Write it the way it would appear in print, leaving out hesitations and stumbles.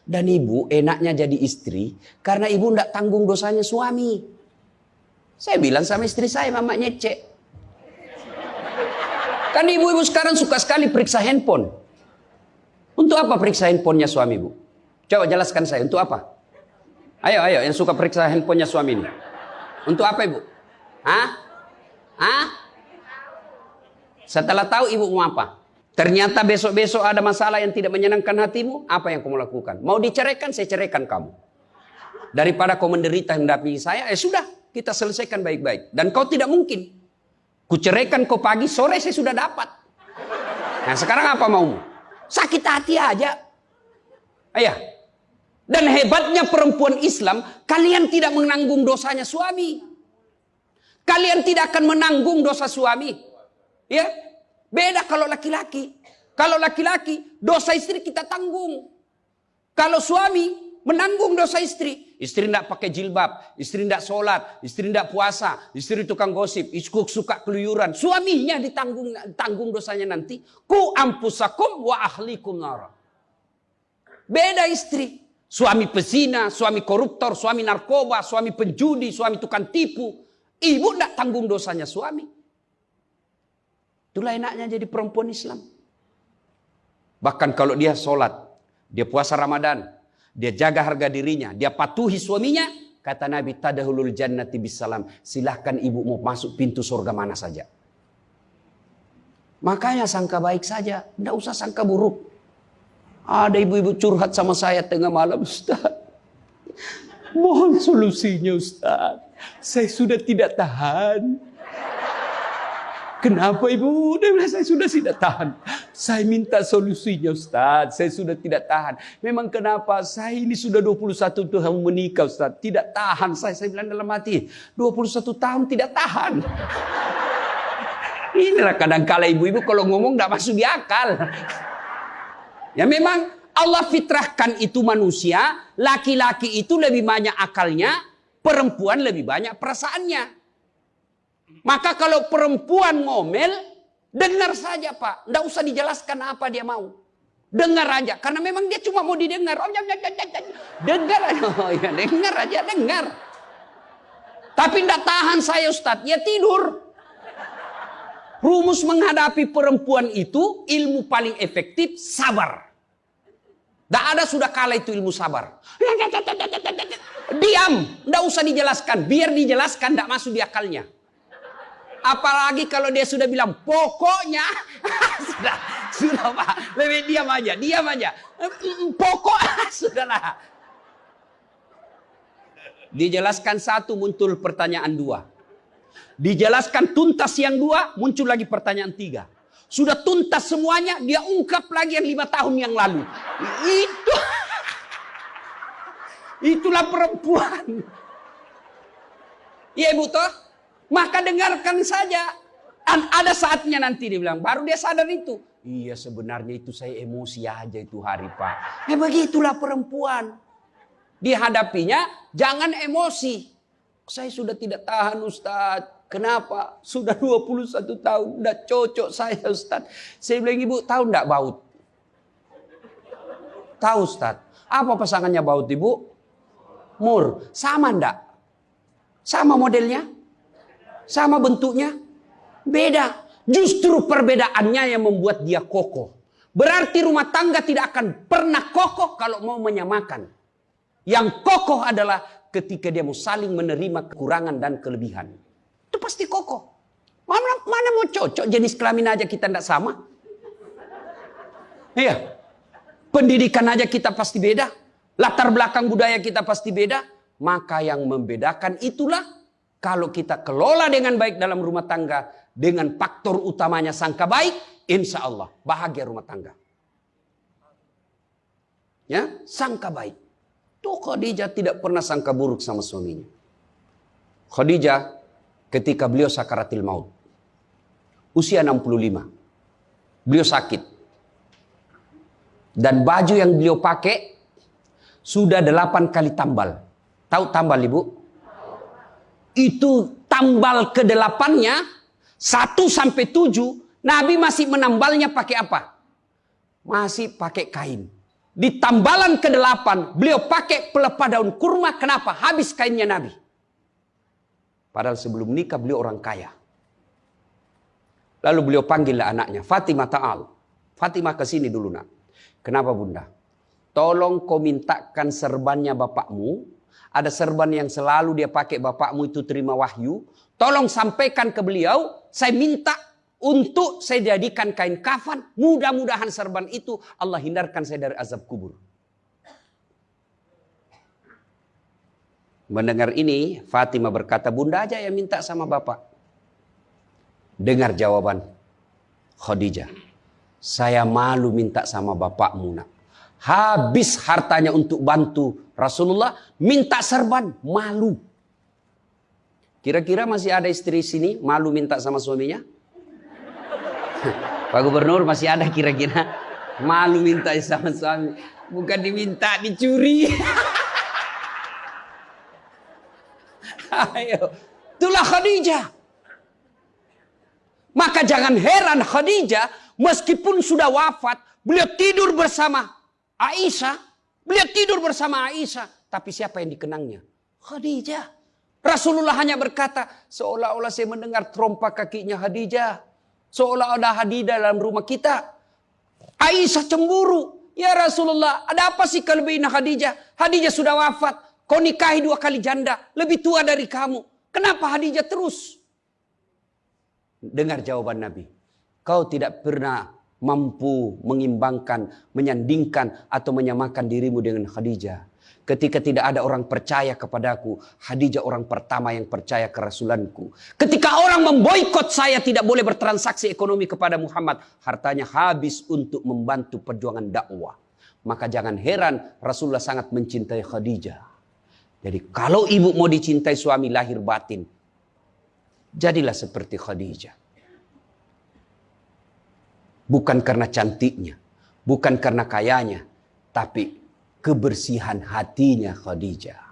Dan ibu enaknya jadi istri karena ibu tidak tanggung dosanya suami. Saya bilang sama istri saya, mama nyecek. Kan ibu-ibu sekarang suka sekali periksa handphone. Untuk apa periksa handphonenya suami ibu? Coba jelaskan saya, untuk apa? Ayo yang suka periksa handphonenya suami ini. Untuk apa ibu? Setelah tahu ibu mau apa? Ternyata besok-besok ada masalah yang tidak menyenangkan hatimu, apa yang kamu lakukan? Mau diceraikan, saya ceraikan kamu. Daripada kau menderita mendampingi saya, sudah, kita selesaikan baik-baik. Dan kau tidak mungkin. Kuceraikan kau pagi, sore saya sudah dapat. Nah sekarang apa maumu? Sakit hati aja. Ayah. Dan hebatnya perempuan Islam, kalian tidak menanggung dosanya suami. Kalian tidak akan menanggung dosa suami. Ya. Beda kalau laki-laki. Kalau laki-laki, dosa istri kita tanggung. Kalau suami, menanggung dosa istri. Istri tidak pakai jilbab, istri tidak sholat, istri tidak puasa, istri tukang gosip, istri suka keluyuran. Suaminya ditanggung dosanya nanti. Ku ampusakum wa ahlikum nara. Beda istri. Suami pezina, suami koruptor, suami narkoba, suami penjudi, suami tukang tipu. Ibu tidak tanggung dosanya suami. Itulah enaknya jadi perempuan Islam. Bahkan kalau dia sholat, dia puasa Ramadan, dia jaga harga dirinya, dia patuhi suaminya, kata Nabi, tadahulul jannati bisalam. Silahkan ibu mau masuk pintu surga mana saja. Makanya sangka baik saja, tidak usah sangka buruk. Ada ibu-ibu curhat sama saya tengah malam, Ustaz. Mohon solusinya Ustaz. Saya sudah tidak tahan. Kenapa ibu? Dia bilang saya sudah tidak tahan. Saya minta solusinya Ustaz. Saya sudah tidak tahan. Memang kenapa? Saya ini sudah 21 tahun menikah Ustaz. Tidak tahan. Saya bilang dalam hati. 21 tahun tidak tahan. Inilah kadang-kala ibu-ibu kalau ngomong tidak masuk di akal. Ya memang Allah fitrahkan itu manusia. Laki-laki itu lebih banyak akalnya. Perempuan lebih banyak perasaannya. Maka kalau perempuan ngomel, dengar saja Pak. Tidak usah dijelaskan apa dia mau. Dengar aja. Karena memang dia cuma mau didengar. Dengar aja. Oh, ya, dengar aja, dengar. Tapi tidak tahan saya Ustaz. Ya tidur. Rumus menghadapi perempuan itu, ilmu paling efektif, sabar. Tidak ada sudah kalah itu ilmu sabar. Diam. Tidak usah dijelaskan. Biar dijelaskan tidak masuk di akalnya. Apalagi kalau dia sudah bilang pokoknya sudah Pak, lebih diam aja. Pokok sudahlah. Dijelaskan satu muncul pertanyaan dua. Dijelaskan tuntas yang dua muncul lagi pertanyaan tiga. Sudah tuntas semuanya dia ungkap lagi yang 5 tahun yang lalu. Itulah perempuan. Iya Ibu toh? Maka dengarkan saja. Ada saatnya nanti dia bilang. Baru dia sadar itu. Iya sebenarnya itu saya emosi aja itu hari Pak. Begitulah perempuan. Dihadapinya jangan emosi. Saya sudah tidak tahan Ustaz. Kenapa? Sudah 21 tahun. Udah cocok saya Ustaz. Saya bilang ibu tahu enggak baut? Tahu Ustaz. Apa pasangannya baut ibu? Mur. Sama enggak? Sama modelnya? Sama bentuknya? Beda. Justru perbedaannya yang membuat dia kokoh. Berarti rumah tangga tidak akan pernah kokoh kalau mau menyamakan. Yang kokoh adalah ketika dia mau saling menerima kekurangan dan kelebihan. Itu pasti kokoh. Mana mau cocok jenis kelamin aja kita tidak sama. Iya. Pendidikan aja kita pasti beda. Latar belakang budaya kita pasti beda. Maka yang membedakan itulah kalau kita kelola dengan baik dalam rumah tangga, dengan faktor utamanya sangka baik, insya Allah bahagia rumah tangga. Ya, sangka baik. Tuh Khadijah tidak pernah sangka buruk sama suaminya. Khadijah ketika beliau sakaratil maut, usia 65, beliau sakit. Dan baju yang beliau pakai sudah 8 kali tambal. Tahu tambal Ibu? Itu tambal ke-8-nya 1 sampai 7 Nabi masih menambalnya pakai apa? Masih pakai kain. Di tambalan ke-8 beliau pakai pelepah daun kurma. Kenapa? Habis kainnya Nabi. Padahal sebelum nikah beliau orang kaya. Lalu beliau panggillah anaknya, Fatimah ta'al. Fatimah ke sini dulu nak. Kenapa bunda? Tolong kau mintakan serbannya bapakmu. Ada serban yang selalu dia pakai, bapakmu itu terima wahyu. Tolong sampaikan ke beliau, saya minta untuk saya jadikan kain kafan. Mudah-mudahan serban itu Allah hindarkan saya dari azab kubur. Mendengar ini, Fatimah berkata, bunda aja yang minta sama bapak. Dengar jawaban Khadijah. Saya malu minta sama bapakmu nak. Habis hartanya untuk bantu Rasulullah, minta serban, malu. Kira-kira masih ada istri sini malu minta sama suaminya? Pak Gubernur masih ada kira-kira malu minta sama suami? Bukan diminta, dicuri. Ayo, itulah Khadijah. Maka jangan heran Khadijah meskipun sudah wafat, beliau tidur bersama Aisyah. Beliau tidur bersama Aisyah. Tapi siapa yang dikenangnya? Khadijah. Rasulullah hanya berkata, seolah-olah saya mendengar trompa kakinya Khadijah. Seolah ada Khadijah dalam rumah kita. Aisyah cemburu. Ya Rasulullah, ada apa sih kelebihan Khadijah? Khadijah sudah wafat. Kau nikahi 2 kali janda. Lebih tua dari kamu. Kenapa Khadijah terus? Dengar jawaban Nabi. Kau tidak pernah mampu mengimbangkan, menyandingkan atau menyamakan dirimu dengan Khadijah. Ketika tidak ada orang percaya kepadaku, Khadijah orang pertama yang percaya kerasulanku. Ketika orang memboikot saya tidak boleh bertransaksi ekonomi kepada Muhammad, hartanya habis untuk membantu perjuangan dakwah. Maka jangan heran Rasulullah sangat mencintai Khadijah. Jadi kalau ibu mau dicintai suami lahir batin, jadilah seperti Khadijah. Bukan karena cantiknya, bukan karena kayanya, tapi kebersihan hatinya Khadijah.